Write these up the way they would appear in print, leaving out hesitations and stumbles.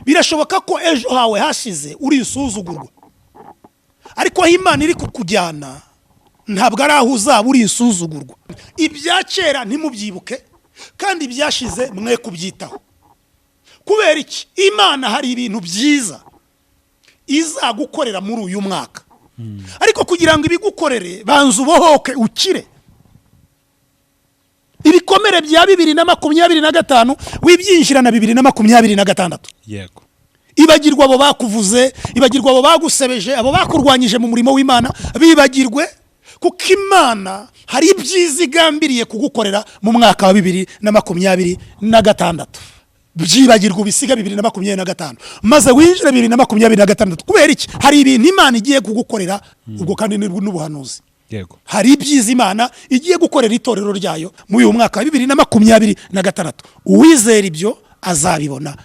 birashoboka ko ejo hawe hashize uri isuzugurwa, ariko aho Imana iri kukujyana ntabwo ari aho uzaba uri isuzugurwa. Ibya kera ntimubyibuke kandi ibyashize mwe kubyitaho. Kubera iki? Imana hari ibintu byiza izagukorera muri uyu mwaka, ariko kugira ngo ibigukorere banza ubohoke ukire. Ibikomere bya 2025 wibyinjira na 2026. Yego. Ibagirwa abo bakuvuze, ibagirwa abo bagusebeje, abo bakurwanyije mu murimo w'Imana, bibagirwe kuko Imana hari ibyiza igambiriye kugukorera mu mwaka wa 2026. Byibagirwa ubisiga 2025 maze winjire 2026. Kubera iki? Hari ibintu Imana igiye kugukorera, ubwo kandi n'ubuhanuzi. Yego. Hari ibyiza Imana igiye gukorera itorero ryayo mu uyu mwaka wa 2026. Uwizera ibyo azabibona.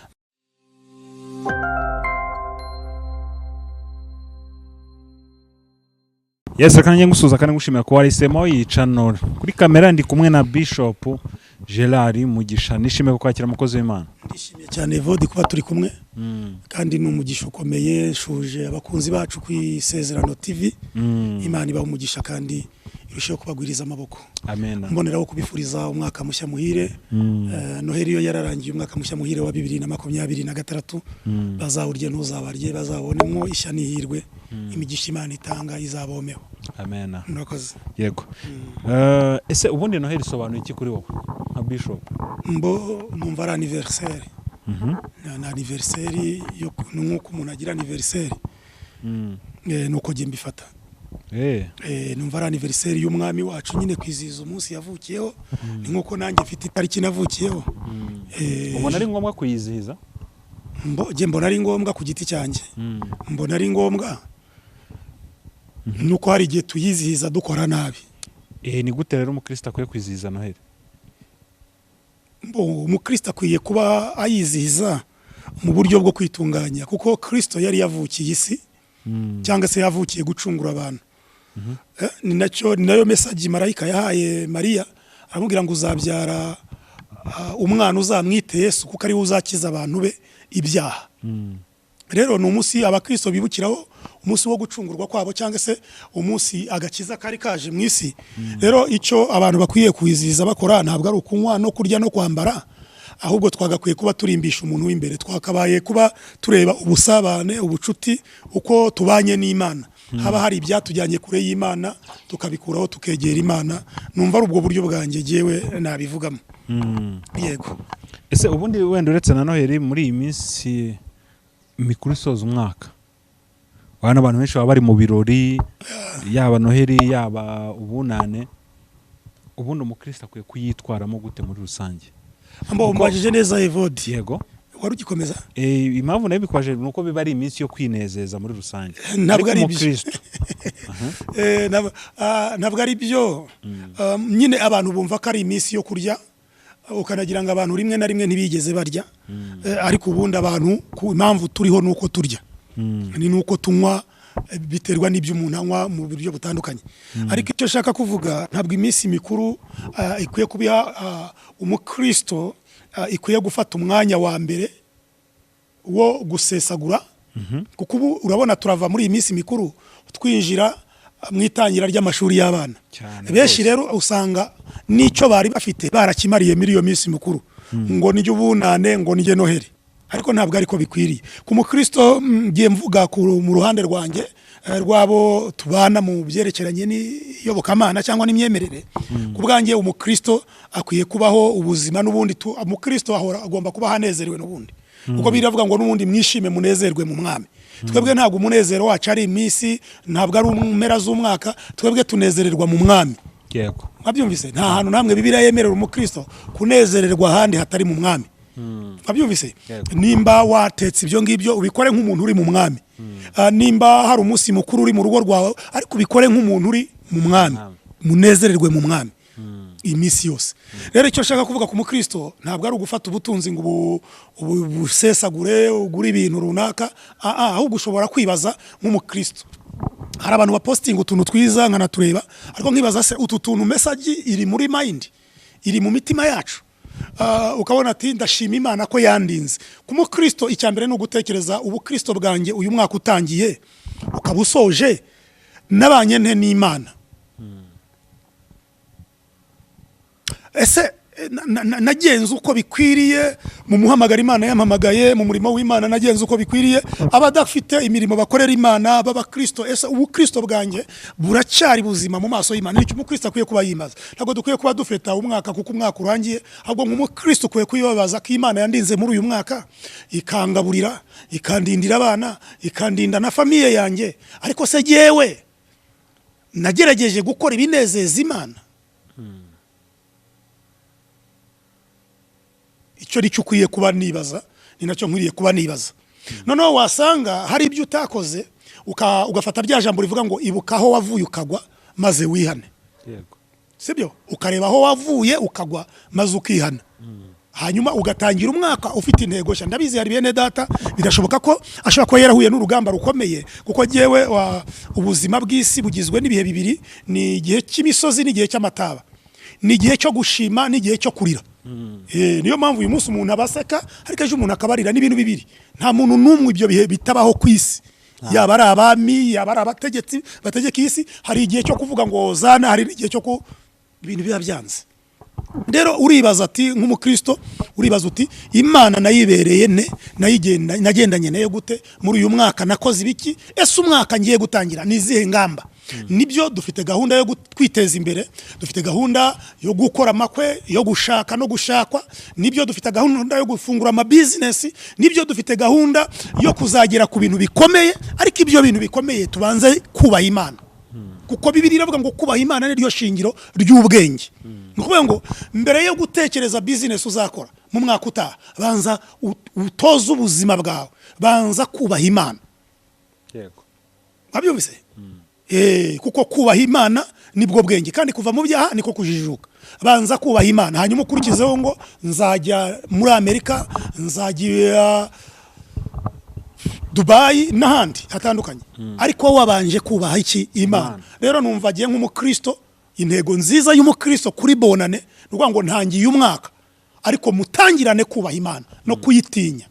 Yes, kandi ngusuza kandi ngushimira ko warisemo iyi channel. Kuri kamera ndi kumwe na Bishop Gerard Mugisha. Nishimiye ko kwakira umukozi w'Imana. Ndishimiye cyane Evode kuba turi kumwe. Kandi n'umugisha ukomeye shuje abakunzi bacu ku Isezerano TV. Imana ibaho umugisha kandi irusheho kubagwiriza amaboko. Amen. Mboneraho kubifuriza umwaka mushya muhire. Noheli yo yararangiye umwaka mushya muhire wa 2026. Bazawurye ntuzabarye, bazabonemo ishya n'ihirwe. Imigisha Imana itanga izabomeho. Amen. Murakoze. Yego. Ese ubundi Noheli sobanuye iki kuri wowe nka Bishop? Mbo numva ari anniversaire. Na anniversaire yo nuko umuntu agira anniversaire. Nuko je mbifata. Numva ari anniversaire y'umwami wacu nyine kwizihiza umunsi yavukiyeho. Ni nkuko nanjye mfite itariki navukiyeho. Ubona ari ngombwa kuyizihiza? Mbona ari ngombwa ku giti cyanjye. Mbona ari ngombwa nuko hari igihe tuyizihiza dukora nabi. Ni gute rero umukristo akwiye kwizihiza Noheli? Umukristo akwiye kuba ayizihiza mu buryo bwo kwitunganya, kuko Kristo yari yavukiye isi cyangwa se yavukiye gucungura abantu. Ni nayo message marayika yahaye Mariya, aramubwira ngo uzabyara umwana uzamwite Yesu kuko ari we uzakiza abantu be ibyaha. Rero ni umunsi abakristo bibukiraho, umunsi wo gucungurwa kwabo cyangwa se umunsi agakiza kari kaje mu isi. Rero icyo abantu bakwiye kuyizihiza bakora ntabwo ari ukunywa no kurya no kwambara, ahubwo twagakwiye kuba turimbisha umuntu w'imbere. Twakabaye kuba tureba ubusabane, ubucuti, uko tubanye n'Imana. Haba hari ibyatujyanye kure y'Imana tukabikuraho tukegera Imana. Numva ari ubwo buryo bwanjye jewe nabivugamo. Yego. Ese ubundi wenda uretse na Noheli muri iyi minsi mikuru isoza umwaka, wana abantu benshi baba bari mu birori, yaba Noheli yaba ubunane, ubundi umukristo akwiye kuyitwaramo gute muri rusange? Mbajije neza Evode. Yego. Wari ugikomeza? Impamvu nayo bikwaje nuko biba ari iminsi yo kwinezeza muri rusange. Ntabwo ari umukristo. Ntabwo ari byo. Nyine abantu bumva ko ari iminsi yo kurya, ukanagira ngo abantu rimwe na rimwe ntibigeze barya. Ariko ubundi abantu ku impamvu turiho nuko turya. Ni nuko tunywa, biterwa n'ibyo umuntu anywa mu buryo butandukanye. Ariko icyo shaka kuvuga, ntabwo iminsi mikuru ikwiye kubiha umukristo, ikwiye gufata umwanya wa mbere wo gusesagura. Kuko ubu urabona turava muri iyi minsi mikuru twinjira mu itangira ry'amashuri y'abana. Benshi rero usanga n'icyo bari bafite barakimariye muri iyo minsi mikuru, ngo nijye ubunane, ngo nijye Noheli. Ariko ntabwo ariko bikwiriye ku mukristo. Ngiye mvuga mu ruhande rwanjye rwabo tubana mu byerekeranye n'iyobokamana cyangwa n'imyemerere. Ku bwanjye umukristo akwiye kubaho ubuzima n'ubundi umukristo agomba kuba hanezerewe n'ubundi, kuko biravuga ngo n'ubundi mwishime munezerwe mu mwami. Twebwe ntabwo umunezero wacu ari iminsi, ntabwo ari umpera z'umwaka, twebwe tunezererwa mu mwami. Yego. Mwabyumvise? Nta hantu namwe Bibiliya yemerera umukristo kunezererwa ahandi hatari mu mwami. Mwabyumvise? Nimba watetse ibyo ngibyo ubikore nk'umuntu uri mu mwami. Nimba hari umunsi mukuru uri mu rugo rwawe, ariko ubikore nk'umuntu uri mu mwami, munezererwe mu mwami iminsi yose. Rero icyo shaka kuvuga ku mukristo ntabwo ari ugufata ubutunzi ngo busesagure ugura ibintu runaka. Ahubwo ushobora kwibaza nk'umukristo. Hari abantu bapostinga utuntu twiza nkanatureba, ariko nkibaza se utu tuntu message iri muri mind, iri mu mitima yacu. ukabona ati ndashima Imana ko yandinze. Ku mukristo icya mbere ni ugutekereza ubukristo bwanjye uyu mwaka utangiye ukaba usoje nabanye nte n'Imana. Ese nagenze uko bikwiriye mu muhamagara Imana yampamagaye, mu murimo w'Imana nagenze uko bikwiriye. Abadafite imirimo bakorera Imana b'abakristo, ese ubukristo bwanjye buracyari buzima mu maso y'Imana? Nicyo umukristo akwiye kuba yimaza. Ntabwo dukwiye kuba dufeta umwaka kuko umwaka urangiye, ahubwo nk'umukristo ukwiye kwibaza ko Imana yandinze muri uyu mwaka, ikangaburira, ikandindira abana, ikandinda na famiye yanjye. Ariko se jyewe nagerageje gukora ibinezeza Imana? Icyo nicyo ukwiye kuba nibaza, ni nacyo nkwiriye kuba nibaza. Noneho wasanga hari ibyo utakoze ugafata rya jambo rivuga ngo ibuka aho wavuye ukagwa maze wihane. Yego. Sibyo? Ukareba aho wavuye ukagwa maze ukihana. Hanyuma ugatangira umwaka ufite intego nshya. Ndabizi hari bene data birashoboka ko ashobora kuba yarahuye n'urugamba rukomeye, kuko jyewe ubuzima bw'isi bugizwe n'ibihe bibiri, ni igihe cy'imisozi n'igihe cy'amataba, ni igihe cyo gushima n'igihe cyo kurira. Niyo mpamvu uyu munsi umuntu abaseka ariko ejo umuntu akabarira n'ibintu bibiri. Nta muntu n'umwe ibyo bihe bitabaho ku isi, yaba ari abami, yaba ari abategetsi bategeka isi. Hari igihe cyo kuvuga ngo zana, hari igihe cyo ibintu biba byanze. Rero uribaza ati nk'umukristo, uribaza uti Imana nayibereye ne, nagendanye nayo gute muri uyu mwaka, nakoze ibiki? Ese umwaka ngiye gutangira nizihe ngamba? Nibyo dufite gahunda yo kwiteza imbere, dufite gahunda yo gukora amakwe, yo gushaka no gushakwa, nibyo dufite gahunda yo gufungura ama business, nibyo dufite gahunda yo kuzagera ku bintu bikomeye. Ariko ibyo bintu bikomeye tubanze kubaha Imana, kuko Bibiliya iravuga ngo kubaha Imana ni ryo shingiro ry'ubwenge. Nukuvuga ngo mbere yo gutekereza business uzakora mu mwaka utaha, banza utoze ubuzima bwawe, banza kubaha Imana. Yego. Abyumvise? Kuko kubaha Imana nibwo bwenge, kandi kuva mu byaha niko kujijuka. Banza kubaha Imana, hanyuma ukurikizeho ngo nzajya muri Amerika, nzajya Dubai n'ahandi hatandukanye. Ariko wabanje kubaha iki? Imana. Rero numva agiye nk'umukristo, intego nziza y'umukristo kuri bonane nukuvuga ngo ntangiye umwaka ariko mutangirane kubaha Imana no kuyitinya.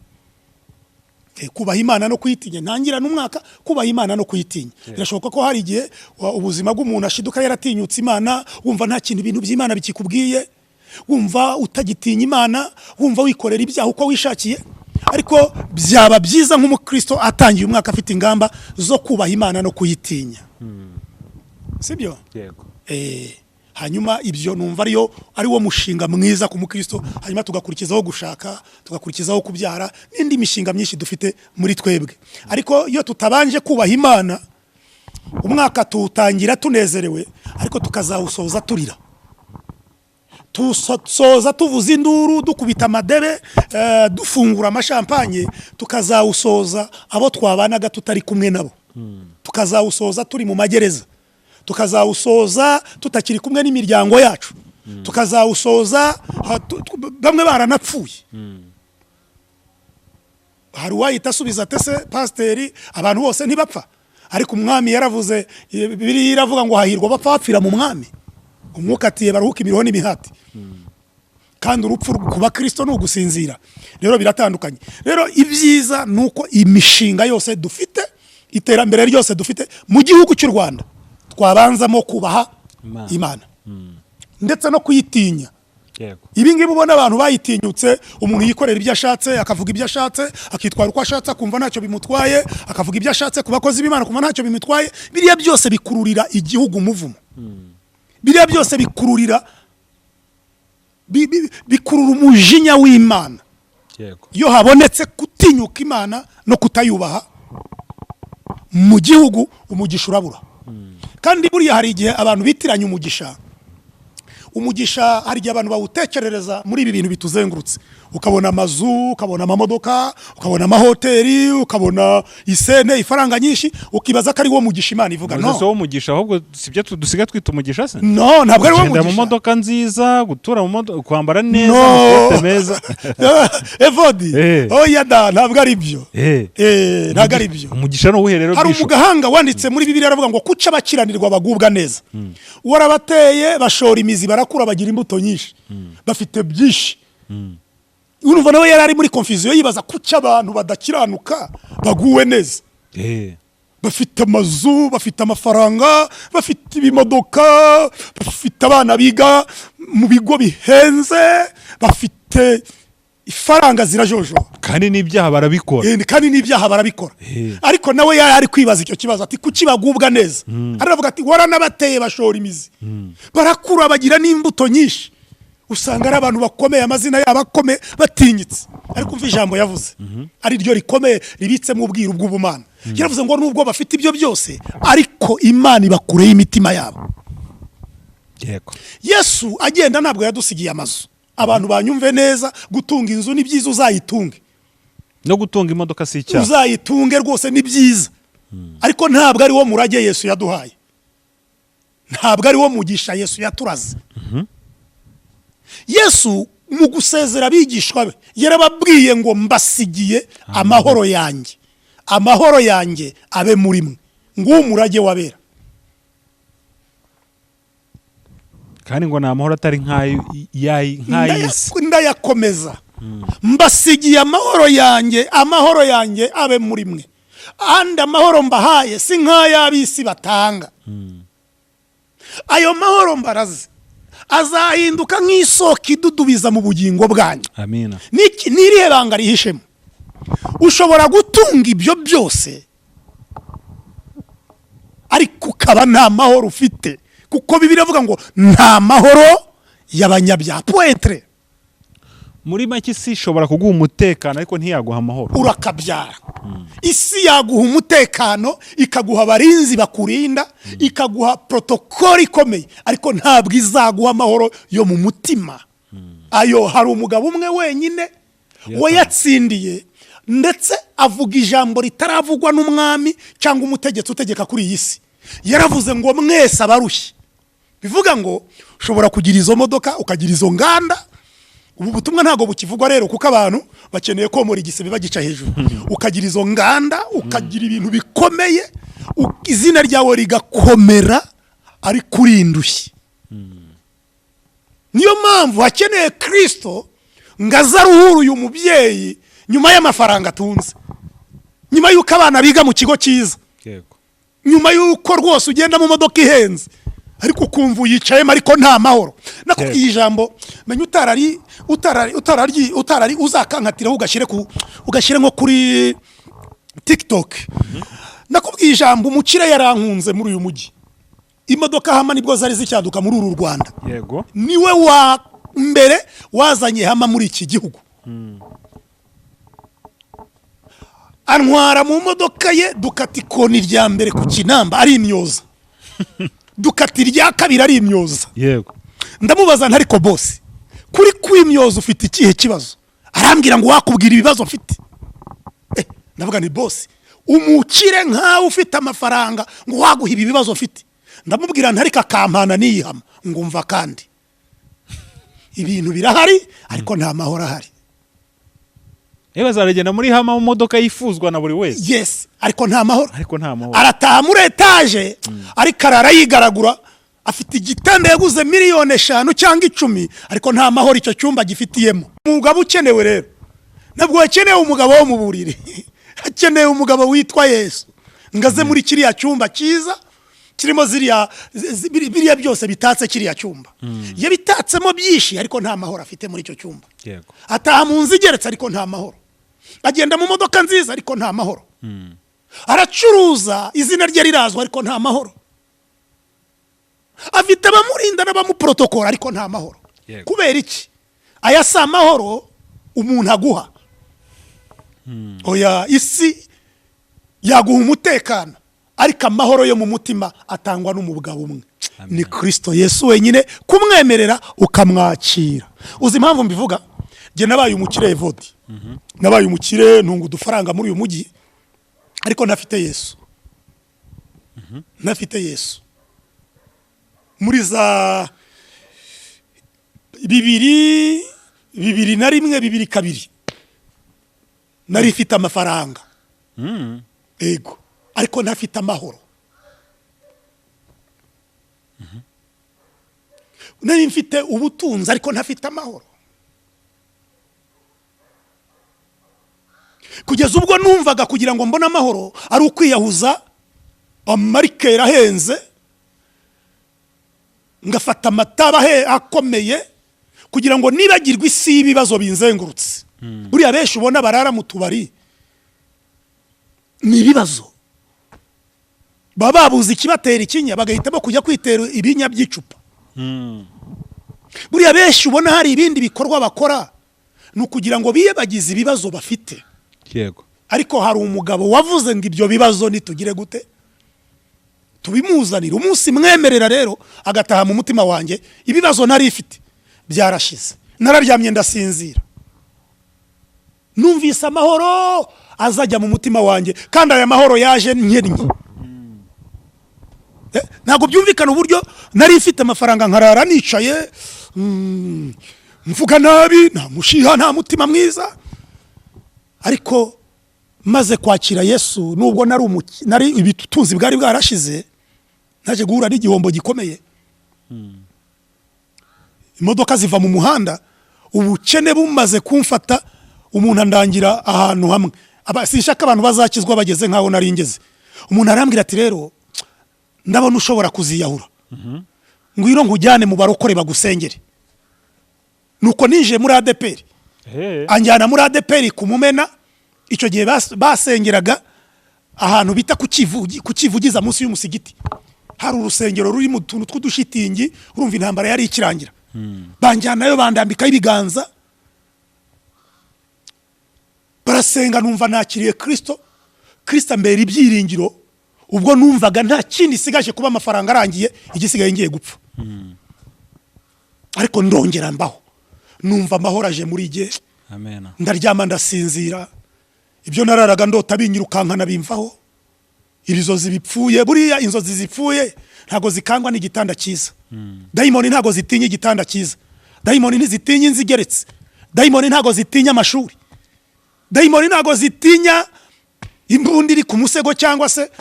Kubaha Imana no kuyitinya, ntangira n'umwaka kubaha Imana no kuyitinya. Birashoboka ko hari igihe ubuzima bw'umuntu ashiduka yaratinyutse Imana, wumva nta kintu ibintu by'Imana bikikubwiye, wumva utagitinya Imana, wumva wikorera ibyaha uko wishakiye. Ariko byaba byiza nk'umukristo atangiye umwaka afite ingamba zo kubaha Imana no kuyitinya. Sibyo? Yego. Hanyuma ibyo numva ari wo mushinga mwiza ku mukristo. Hanyuma tugakurikizaho gushaka, tugakurikizaho kubyara n'indi mishinga myinshi dufite muri twebwe. Ariko iyo tutabanje kubaha Imana, umwaka tutangira tunezerewe ariko tukazawusoza turira, tusoza tuvuza induru, dukubita amadebe, dufungura amashampanye, tukazawusoza abo twabanaga tutari kumwe nabo, tukazawusoza turi mu magereza, tukazawusoza tutakiri kumwe n'imiryango yacu, tukazawusoza bamwe baranapfuye. Hari uwahita asubiza ati se pasiteri, abantu bose ntibapfa? Ariko umwami yaravuze, Bibiliya iravuga ngo hahirwa bapfa bapfira mu mwami, umwuka atiye baruhuka imiruho n'imihati. Kandi urupfu ku bakristo ni ugusinzira. Rero biratandukanye. Rero ibyiza nuko imishinga yose dufite, iterambere ryose dufite mu gihugu cy'u Rwanda, twabanzamo kubaha Imana ndetse no kuyitinya. Yego. Ibi ngibi ubona abantu bayitinyutse, umuntu yikorera ibyo ashatse, akavuga ibyo ashatse, akitwara uko ashatse, akumva ntacyo bimutwaye, akavuga ibyo ashatse ku bakozi b'Imana kumva ntacyo bimutwaye. Biriya byose bikururira igihugu umuvumo. Biriya byose bikurura umujinya w'Imana. Yego. Iyo habonetse kutinyuka Imana no kutayubaha mu gihugu, umugisha urabura. Kandi buriya hari igihe abantu bitiranya umugisha. Umugisha hari igihe abantu bawutekerereza muri ibi bintu bituzengurutse. Ukabona amazu, ukabona amamodoka, ukabona amahoteli, ukabona isene, ifaranga nyinshi, ukibaza ko ari wo mugisha Imana ivuga. No, so umugisha ahubwo sibyo dusiga twita umugisha se? No, ntabwo ari wo mugisha. Mu modoka nziza, gutura mu modoka, kwambara neza, amakote meza. Evodi, oya da, ntabwo ari byo. Ntabwo ari byo. Umugisha no uherero bwisho. Hari umugahanga wanditse muri Bibiliya aravuga ngo kuca abakiranirwa bagubwa neza. Warabateye bashora imizi, barakura, bagira imbuto nyinshi, bafite byinshi. urumva nawe yari ari muri confusion yibaza kuki abantu badakiranuka baguwe neza, bafite amazu, bafite amafaranga, bafite ibimodoka, bafite abana biga mu bigo bihenze, bafite ifaranga zirajojo, kandi n'ibyaha barabikora. Ariko nawe yari ari kwibaza icyo kibazo ati kuki bagubwa neza. Aravuga ati waranabateye bashora imizi, barakura bagira n'imbuto nyinshi, usanga ari abantu bakomeye, amazina yabo akomeye batinyitse. Ariko umva ijambo yavuze ari ryo rikomeye ribitse mu bwiru bw'ubumana. Yaravuze ngo nubwo bafite ibyo byose ariko Imana ibakureho imitima yabo. Yesu agenda ntabwo yadusigiye amazu. Abantu banyumve neza, gutunga inzu ni byiza, uzayitunge. No gutunga imodoka si icyaha, uzayitunge rwose ni byiza. Ariko ntabwo ari wo murage Yesu yaduhaye, ntabwo ari wo mugisha Yesu yaturaze. Yesu mu gusezera abigishwa be yarababwiye ngo mbasigiye amahoro yanjye, amahoro yanjye abe muri mwe, nguwo umurage wabera. kandi ngo ni amahoro atari nk'ay'isi. Ndayakomeza, mbasigiye amahoro yanjye abe muri mwe, andi amahoro mbahaye si nk'ay'ab'isi batanga. Ayo mahoro mbaraze azahinduka nk'isoko idudubiza mu bugingo bwanyu. Amina. N'irihe banga rihishemo? Ushobora gutunga ibyo byose ariko ukaba nta mahoro ufite, kuko Bibiliya ivuga ngo nta mahoro y'abanyabyaha. Pointre. Muri make isi ishobora kuguha umutekano ariko ntiyaguha amahoro. Urakabyara. Isi yaguha umutekano, ikaguha abarinzi bakurinda, ikaguha protokoli ikomeye, ariko ntabwo izaguha amahoro yo mu mutima. Ayo hari umugabo umwe wenyine wayatsindiye, ndetse avuga ijambo ritaravugwa n'umwami cyangwa umutegetsi utegeka kuri iyi si. Yaravuze ngo mwese abarushye. Bivuga ngo ushobora kugira izo modoka, ukagira izo nganda. Ubu butumwa ntago bukivugwa rero, kuko abantu bakeneye komora igisebe bagica hejuru. Ukagira izo nganda, ukagira ibintu bikomeye, izina ryawe rigakomera, ari kurindushye. Niyo mpamvu hakeneye Kristo ngaza ruhuru uyu mubyeyi nyuma y'amafaranga atunze, nyuma y'uko abana biga mu kigo cyiza, nyuma y'uko rwose ugenda mu modoka ihenze, ariko ukumva uyicayemo ariko nta mahoro. Nakubwiye ijambo menya utarari uzakankatira ugashyire nko kuri TikTok. Nakubwiye ijambo umukire yarankunze muri uyu mujyi, imodoka hama nibwo zari zicyaduka muri uru Rwanda. Yego. Niwe wa mbere wazanye hama muri iki gihugu. Antwara mu modoka ye Ducati koni rya mbere ku Kinamba ari imyoza. Ducati rya kabiri ari imyoza. Yego. Ndamubaza ntariko boss, kuri kwimyoza ufite ikihe kibazo? Arambwira ngo wakubwira ibibazo mfite. Ndavuga ni boss, umukire nkawe ufite amafaranga ngo waguha ibibazo mfite. Ndamubwira ntarika kampana niyihama ngumva kandi ibintu birahari ariko nta mahoro ahari. Zaragenda muri hama mu modoka yifuzwa na buri wese. Yes, ariko nta mahoro. Arataha muri etage ariko arayigaragura, afite igitanda yaguze miliyoni 5 cyangwa 10, ariko nta mahoro icyo cyumba gifitiyemo. Umugabo ukenewe rero, nabwo akeneye umugabo wo mu buriri, akeneye umugabo witwa Yesu ngaze muri kiriya cyumba cyiza kirimo biriya byose bitatse kiriya cyumba. Yabitatsemo byinshi ariko nta mahoro afite muri icyo cyumba. Yego. Ataha mu nzu igeretse ariko nta mahoro. Agenda mu modoka nziza ariko nta mahoro. Aracuruza izina rye rirazwa ariko nta mahoro. Afite abamurinda n'abamuprotokora ariko nta mahoro. Kubera iki? Aya si amahoro umuntu aguha. Oya, isi yaguha umutekano ariko amahoro yo mu mutima atangwa n'umugabo umwe. Ni Kristo Yesu wenyine, kumwemerera ukamwakira. Uzi impamvu mbivuga? Je nabaye umukire Evodi. Nabaye umukire ntunga udufaranga muri uyu mujyi ariko nafite Yesu. Nafite Yesu. Muri za 2001 2002 nari mfite amafaranga. Ego, ariko ntafite amahoro. Nari mfite ubutunzi ariko ntafite amahoro. kugeza ubwo numvaga kugira ngo mbone amahoro ari ukwiyahuza amarikeri ahenze, ngafata amataba akomeye kugira ngo nibagirwe isi y'ibibazo binzengurutse. Buriya benshi ubona barara mu tubari ni ibibazo, baba babuze ikibatera ikinya bagahitamo kujya kwitera ibinya by'icupa. Buriya benshi ubona hari ibindi bikorwa bakora ni ukugira ngo biyebagize ibibazo bafite. Yego. Ariko hari umugabo wavuze ngo ibyo bibazo nitugire gute tubimuzanira. Umunsi mwemerera rero agataha mu mutima wanjye, ibibazo nari ifite byarashize, nararyamye ndasinzira, numvise amahoro azajya mu mutima wanjye, kandi aya mahoro yaje nkennye. Ntabwo byumvikana uburyo nari ifite amafaranga nkarara nicaye, mvuga nabi, nta mushiha, nta mutima mwiza. Ariko maze kwakira Yesu, nubwo nari ibitutunzi bwari bwarashize, naje guhura n'igihombo gikomeye. Imodoka ziva mu muhanda, ubukene bumaze kumfata, umuntu andangira ahantu hamwe. Sinshaka abantu bazakizwa bageze nkaho nari ngeze. Umuntu arambwira ati rero ndabona ushobora kuziyahura, ngwino nkujyane mu barokore bagusengere. Nuko ninje muri ADPR, anjyana muri ADPR ku Mumena. Icyo gihe basengeraga ahantu bita kukivugiza munsi y'umusigiti. Hari urusengero ruri mu tuntu tw'udushitingi, urumva intambara yari ikirangira. Banjyanayo bandambikaho ibiganza, barasenga, numva nakiriye Kristo. Kristo mbere ibyiringiro, ubwo numvaga nta kindi sigaje kuba amafaranga arangiye, igisigaye ngiye gupfa. Ariko ndongera mbaho, numva amahoro aje muri jye. Amen. Ndaryama ndasinzira, ibyo nararaga ndota binyirukankana bimvaho. Irizozi bipfuye, buriya inzozi zipfuye ntago zikangwa n'igitanda cyiza. Dayimoni ntago zitinya igitanda cyiza. Dayimoni ntizitinya inzigeretse. Dayimoni ntago zitinya amashuri. Dayimoni ntago zitinya imbundi iri ku musego cyangwa se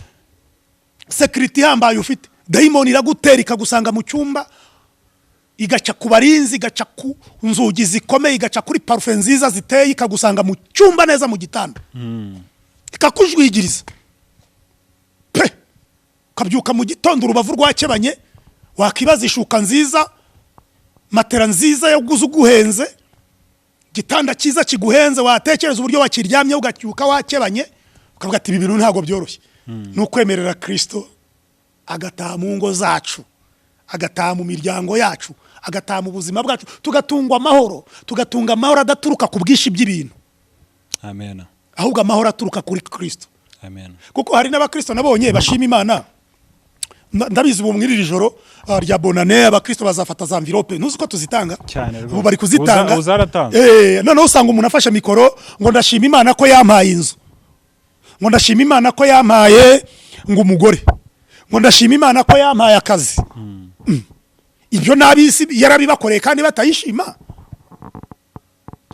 security hambaye ufite. Dayimoni iragutera ikagusanga mu cyumba, igaca ku barinzi, igaca ku nzugi zikomeye, igaca kuri parufe nziza ziteye, ikagusanga mu cyumba neza mu gitanda. Ikakujwigiriza. Kabyuka mu gitondo urubavu rwakebanye, wakibaza ishuka nziza, matera nziza yo guhenze, gitanda cyiza kiguhenze, watekereza uburyo wakiryamye ugacyuka wakebanye, ukavuga ati ibi bintu ntago byoroshye. Nukwemerera Kristo agataha mu ngo zacu, agataha mu miryango yacu, agataha mu buzima bwacu, tugatungwa amahoro, tugatunga amahoro adaturuka ku bwishi by'ibintu. Amen. Ahubwo amahoro aturuka kuri Kristo. Amen. Kuko hari n'abakristo nabonye bashima Imana. Ndabizi ubu mwiriri joro rya bonane abakristo bazafata za envelope, nuzi ko tuzitanga cyane, ubu bari kuzitanga. Uzaratanga. None usanga umuntu afashe mikoro ngo ndashima Imana ko yampaye inzu, ngo ndashima Imana ko yampaye ngo umugore, ngo ndashima Imana ko yampaye akazi. Ibyo nabisi yarabibakoreye kandi batayishima.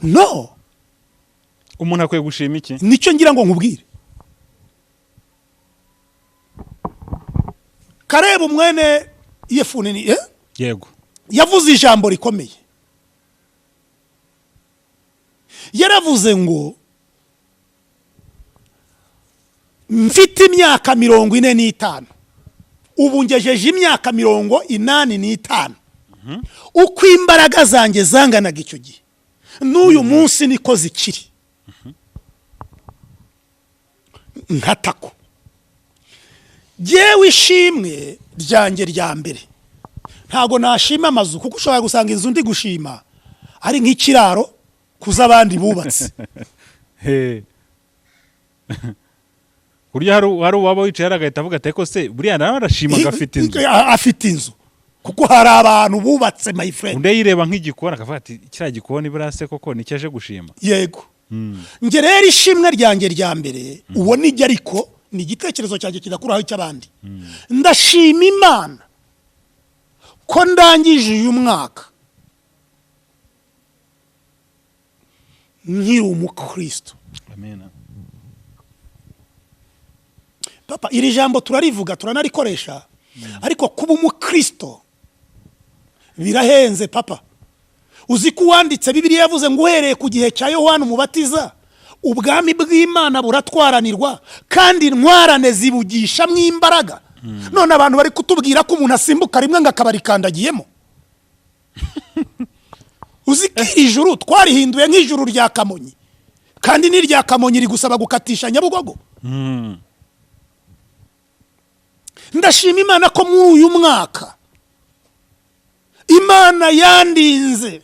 No, umuntu akwiye gushima iki? Nicyo ngira ngo nkubwire. Karebu mwene Yefune Yego. yavuze ijambo rikomeye. Yaravuze ngo mfite imyaka 45, ubu ngejeje imyaka 85. Uko imbaraga zanjye zanganaga icyo gihe, n'uyu munsi niko zikiri. Nkatako jewe ishimwe ryanjye rya mbere, ntago nashima amazu, kuko ushobora gusanga inzu ndi gushima ari nk'ikiraro kuza abandi bubatse. Burya hari uwaba wicaye aragahita avuga ati ko se buriya nawe arashima agafite inzu. Afite inzu kuko hari abantu bubatse, my friend. Unde yireba nk'igikoni akavuga ati kiriya gikoni burase koko nicyo aje gushima. Yego. Nge rero ishimwe ryanjye rya mbere, uwo nijya ariko ni igitekerezo cyanjye kidakuraho icy'abandi. Ndashima Imana ko ndangije uyu mwaka nkiri umukristo. Amen. Papa, iri jambo turarivuga turanarikoresha, ariko kuba umukristo birahenze papa. Uzi ko wanditse Bibiliya yavuze ngo uhereye ku gihe cya Yohana Umubatiza ubwami bw'Imana buratwaranirwa kandi intwarane zibugishamwo imbaraga. None abantu bari kutubwira ko umuntu asimbuka rimwe ngo akabarikandagiyemo. Uzi ko ijuru twarihinduye nk'ijuru rya Kamonyi, kandi n'irya Kamonyi rigusaba gukatisha Nyabugogo. Ndashima Imana ko muri uyu mwaka Imana yandinze.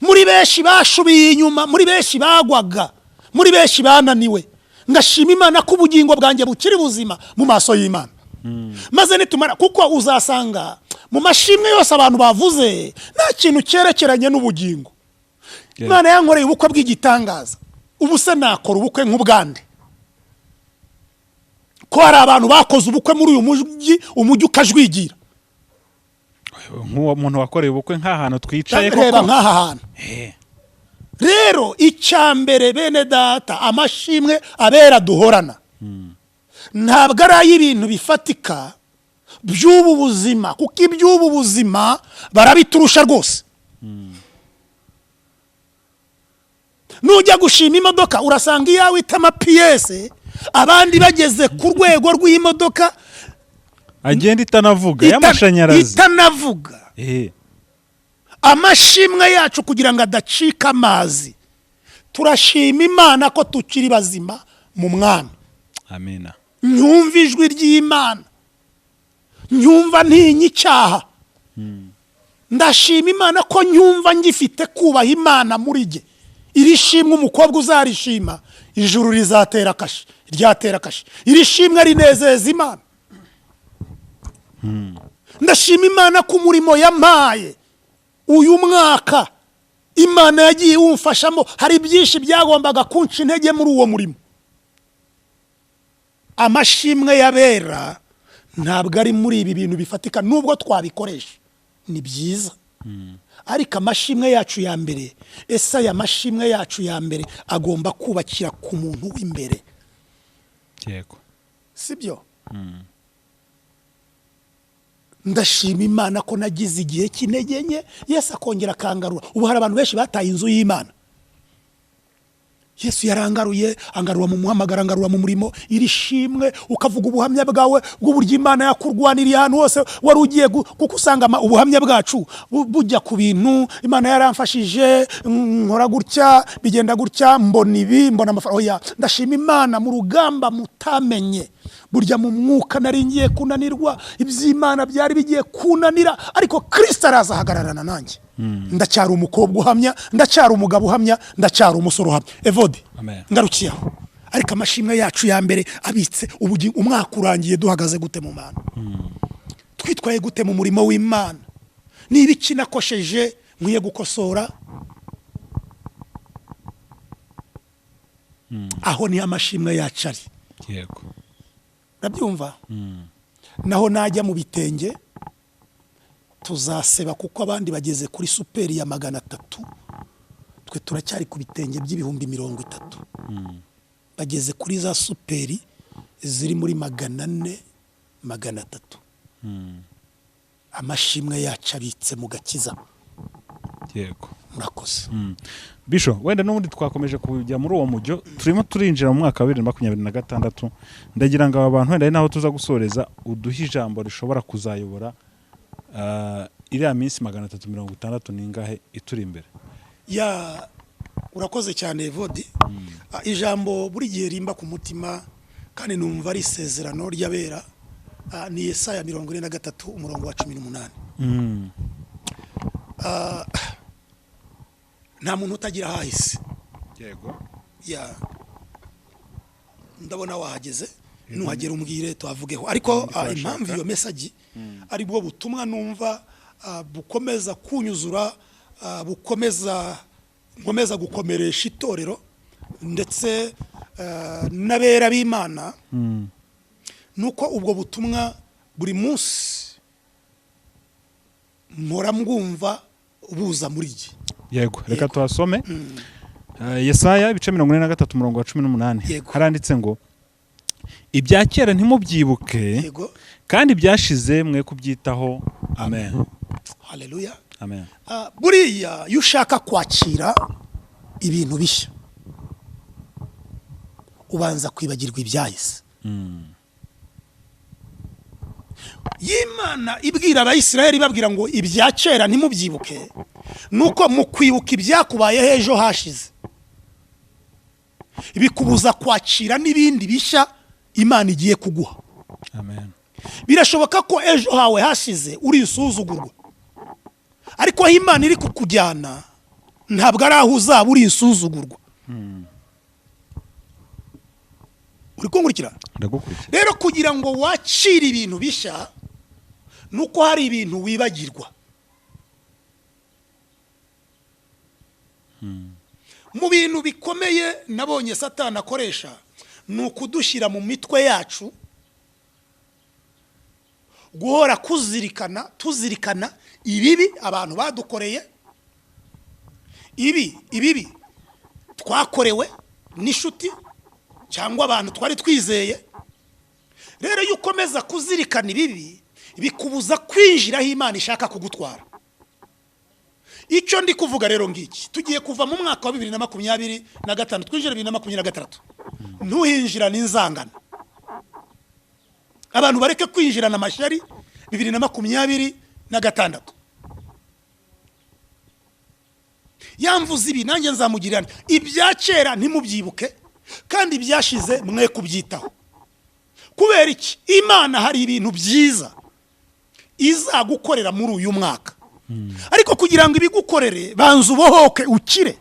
Muri benshi bashubiye inyuma, muri benshi bagwaga, muri benshi bananiwe. Ngashima Imana ko ubugingo bwanjye bukiri buzima mu maso y'Imana. Maze nitumara, kuko uzasanga mu mashimwe yose abantu bavuze nta kintu cyerekeranye n'ubugingo. Imana yankoreye ubukwe bw'igitangaza. Ubu se nakora ubukwe nk'ubwande? Ko hari abantu bakoze ubukwe muri uyu umujyi ukajwigira. Nk'uwo muntu wakoreye ubukwe nk'ahantu twicaye koko. Reba nk'aha hantu. Rero icyambere bene data, amashimwe abera duhorana ntabwo ari ay'ibintu bifatika by'ubu buzima, kuko iby'ubu buzima barabiturusha rwose. Nujya gushima imodoka urasanga iyawe itamapiyese, abandi bageze ku rwego rw'imodoka agenda itanavuga y'amashanyarazi itanavuga. Amashimwe yacu kugira ngo adacika amazi, turashima Imana ko tukiri bazima mu mwami. Amina. Nyumva ijwi ry'Imana, nyumva ntinyi icyaha. Ndashima Imana ko nyumva ngifite kubaha Imana muri jye. Iri shimwe umukobwa uzarishima ijuru rizatera kashi, ryatera kashi. Iri shimwe rinezeza Imana. Ndashima Imana ko umurimo yampaye uyu mwaka Imana yagiye umfashamo. Hari byinshi byagombaga kunca intege muri uwo murimo. Amashimwe yabera ntabwo ari muri ibi bintu bifatika, nubwo twabikoresha ni byiza. Ariko amashimwe yacu ya mbere, ese aya mashimwe yacu ya mbere agomba kubakira ku muntu w'imbere. Yego. Sibyo? Ndashima Imana ko nagize igihe cy'intege nke, Yesu akongera akangarura. Ubu hari abantu benshi bataye inzu y'Imana. Yesu yarangaruye, angarura mu muhamagara, angarura mu murimo. Iri shimwe ukavuga ubuhamya bwawe bw'uburyo Imana yakurwaniriye ahantu hose wari ugiye, kuko usanga ubuhamya bwacu bujya ku bintu Imana yaramfashije, nkora gutya, bigenda gutya, mbona ibi, mbona amafaranga. Oya, ndashima Imana mu rugamba mutamenye. Burya mu mwuka nari ngiye kunanirwa, iby'Imana byari bigiye kunanira, ariko Kristo araza ahagararana nanjye. Ndacyari umukobwa uhamya, ndacyari umugabo uhamya, ndacyari umusore uhamya. Evode, ngarukiyeho. Ariko amashimwe yacu ya mbere abitse ubugingo. Umwaka urangiye duhagaze gute mu Mana? Twitwaye gute mu murimo w'Imana? Niba iki nakosheje nkwiye gukosora, aho ni amashimwe yacu ari. Yego. Nabyumva? Naho najya mu bitenge tuzaseba, kuko abandi bageze kuri superi ya 300, twe turacyari ku bitenge by'ibihumbi 30. Bageze kuri za superi ziri muri 400, 300. Amashimwe yacu abitse mu gakiza. Yego. Murakoze. Bisho, wenda n'ubundi twakomeje kujya muri uwo mujyo, turimo turinjira mu mwaka wa 2026. Ndagira ngo aba bantu wenda naho tuza gusoreza uduhe ijambo rishobora kuzayobora iriya minsi 360 ningahe ituri imbere. Ya, urakoze cyane Evode. Ijambo buri gihe rimba ku mutima kandi numva ari isezerano ry'abera, ni Yesaya 43 umurongo wa 18. Nta muntu utagira hahise. Yego. Ya, ndabona wahageze, nuhagera umbwire tuhavugeho. Ariko impamvu iyo message ari bwo butumwa numva bukomeza kunyuzura, bukomeza gukomeresha itorero ndetse n'abera b'Imana. Nuko ubwo butumwa buri munsi mpora mwumva buza muri jye. Yego, reka tuhasome. Yesaya ibice 43 umurongo wa 18. Haranditse ngo ibya kera ntimubyibuke, kandi byashize mwe kubyitaho. Amen. Haleluya. Amen. Buriya iyo ushaka kwakira ibintu bishya, ubanza kwibagirwa ibyahise. Y'Imana ibwira Abayisiraheli babwira ngo ibya kera ntimubyibuke, nuko mu kwibuka ibyakubayeho ejo hashize bikubuza kwakira n'ibindi bishya Imana igiye kuguha. Amen. Birashoboka ko ejo hawe hashize uri insuzugurwa, ariko aho Imana iri kukujyana ntabwo ari aho uzaba uri insuzugurwa. Uri kunkurikira? Ndagukurikira. Rero kugira ngo wakire ibintu bishya nuko hari ibintu wibagirwa. Mu bintu bikomeye nabonye Satani akoresha ni ukudushyira mu mitwe yacu guhora tuzirikana ibibi abantu badukoreye, ibibi twakorewe n'inshuti cyangwa abantu twari twizeye. Rero iyo ukomeza kuzirikana ibibi bikubuza kwinjira aho Imana ishaka kugutwara. Icyo ndi kuvuga rero ngiki, tugiye kuva mu mwaka wa 2025 twinjira 2026. Ntuhinjirana inzangano, abantu bareke kwinjirana amashyari 2026. Yamvuze ibi nanjye nzamugirana. Ibya kera ntimubyibuke kandi byashize mwe kubyitaho. Kubera iki? Imana hari ibintu byiza izagukorera muri uyu mwaka. Ariko kugira ngo ibigukorere banza ubohoke ukire.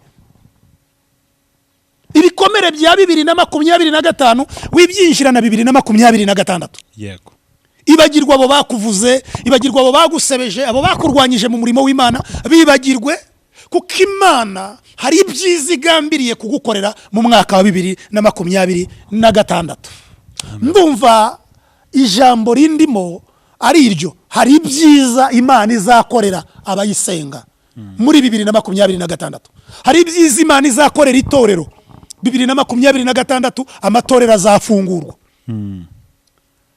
Ibikomere bya 2025 wibyinjirana 2026. Yego. Ibagirwa abo bakuvuze, ibagirwa abo bagusebeje, abo bakurwanyije mu murimo w'Imana, bibagirwe kuko Imana hari ibyiza igambiriye kugukorera mu mwaka wa 2026. Ndumva ijambo rindimo ari iryo, hari ibyiza Imana izakorera abayisenga muri 2026. Hari ibyiza Imana izakorera itorero 2026. Amatorero azafungurwa,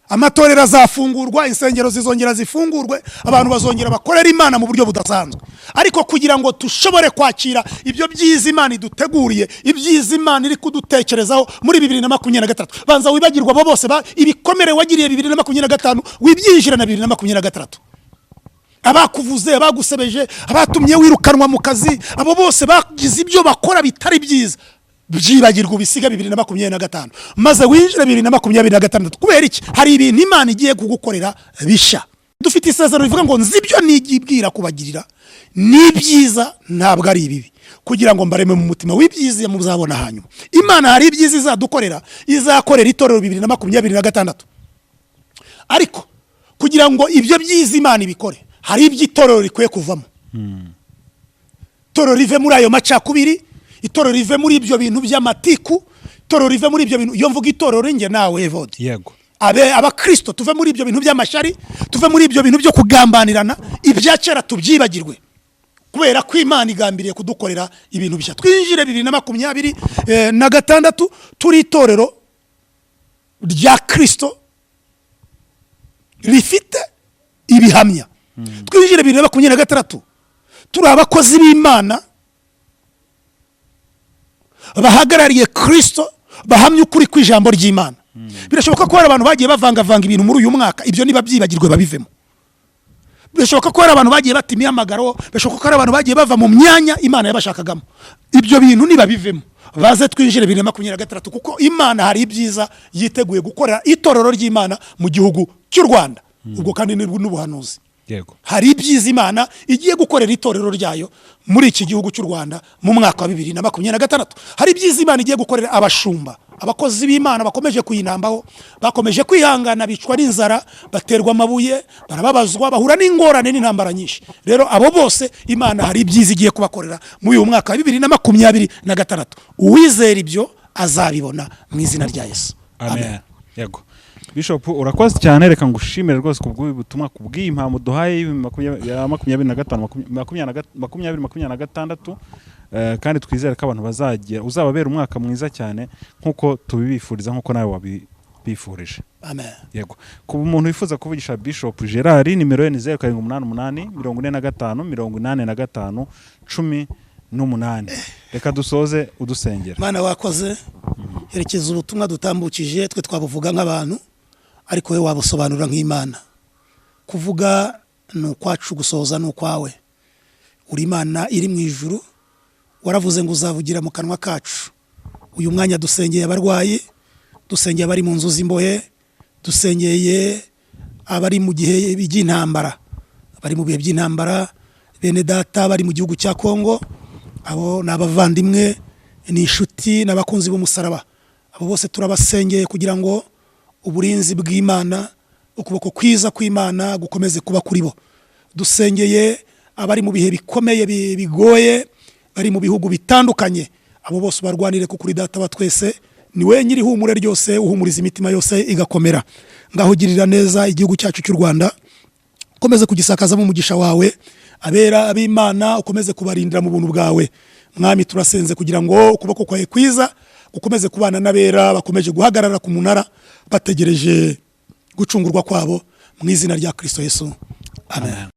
amatorero azafungurwa, insengero zizongera zifungurwe, abantu bazongera bakorera Imana mu buryo budasanzwe. Ariko kugira ngo tushobore kwakira ibyo byiza Imana iduteguriye, ibyiza Imana iri kudutekerezaho muri 2026, banza wibagirwa abo bose ibikomere wagiriye 2025 wibyinjirana 2026. Abakuvuze, abagusebeje, abatumye wirukanwa mu kazi, abo bose bagize ibyo bakora bitari byiza, byibagirwa ubisiga 2025 maze winjire 2026. Kubera iki? Hari ibintu Imana igiye kugukorera bisha. Dufite isezerano rivuga ngo nzibyo nigibwira kubagirira ni byiza ntabwo ari ibibi, kugira ngo mbareme mu mutima w'ibyiza muzabona hanyuma. Imana hari ibyiza izadukorera, izakorera itorero 2026. Ariko kugira ngo ibyo byiza Imana ibikore, hari iby'itorero rikwiye kuvamo. Itorero rive muri ayo macakubiri, itorero rive muri ibyo bintu by'amatiku, itorero rive muri ibyo bintu. Iyo mvuga itorero nge nawe Evode, Yego. Abakristo tuve muri ibyo bintu by'amashyari, tuve muri ibyo bintu byo kugambanirana, ibya kera tubyibagirwe, kubera ko Imana igambiriye kudukorera ibintu bishya. Twinjire 2026 turi itorero rya Kristo rifite ibihamya. Twinjire 2026 turi abakozi b'Imana bahagarariye Kristo, bahamya ukuri kw'ijambo ry'Imana. Birashoboka ko hari abantu bagiye bavanga ibintu muri uyu mwaka, ibyo niba byibagirwe babivemo. Birashoboka ko hari abantu bagiye bata imihamagaro, birashoboka ko hari abantu bagiye bava mu myanya Imana yabashakagamo, ibyo bintu niba bivemo, baze twinjire 2026 kuko Imana hari ibyiza yiteguye gukorera itorero ry'Imana mu gihugu cy'u Rwanda. Ubwo kandi n'ubuhanuzi. Yego. Hari ibyiza Imana igiye gukorera itorero ryayo muri iki gihugu cy'u Rwanda mu mwaka wa 2026. Hari ibyiza Imana igiye gukorera abashumba, abakozi b'Imana bakomeje kuyinambaho, bakomeje kwihangana, bicwa n'inzara, baterwa amabuye, barababazwa, bahura n'ingorane n'intambara nyinshi. Rero abo bose Imana hari ibyiza igiye kubakorera muri uyu mwaka wa 2026. Uwizera ibyo azabibona mu izina rya Yesu. Amen. Yego. Bishop urakoze cyane, reka ngushimire rwose kubw'ubutumwa, kubw'impamvu duhaye 2026 kandi twizere ko abantu bazagira uzababera umwaka mwiza cyane nkuko tubibifuriza, nkuko nawe wabifurije. Amen. Yego. Ku umuntu wifuza kuvugisha Bishop Gerard, nimero ye ni 0788 45 85 18. Reka dusoze udusengera. Mana wakoze. herekeza ubutumwa dutambukije twe twabuvuga nk'abantu ariko we wabusobanura nk'Imana. Kuvuga ni ukwacu, gusohoza ni ukwawe. Uri Imana iri mu ijuru, waravuze ngo uzavugira mu kanwa kacu. Uyu mwanya dusengeye abarwayi, dusengeye abari mu nzu z'imbohe, dusengeye abari mu gihe by'intambara, abari mu bihe by'intambara, bene data bari mu gihugu cya Kongo, abo n'abavandimwe, ni inshuti n'abakunzi b'umusaraba. Abo bose turabasengeye kugira ngo uburinzi bw'Imana, ukuboko kwiza kw'Imana gukomeze kuba kuri bo. Dusengeye abari mu bihe bikomeye bigoye, bari mu bihugu bitandukanye, abo bose barwanire ku kuri Data wa twese, ni we nyiri humure ryose, uhumuriza imitima yose igakomera. Ngaho girira neza igihugu cyacu cy'u Rwanda, ukomeze kugisakaza mu mugisha wawe, abera ab'Imana ukomeze kubarindira mu buntu bwawe. Mwami turasenze kugira ngo ukuboko kwawe kwiza gukomeze kubana n'abera bakomeje guhagarara ku munara bategereje gucungurwa kwabo, mu izina rya Kristo Yesu, amen.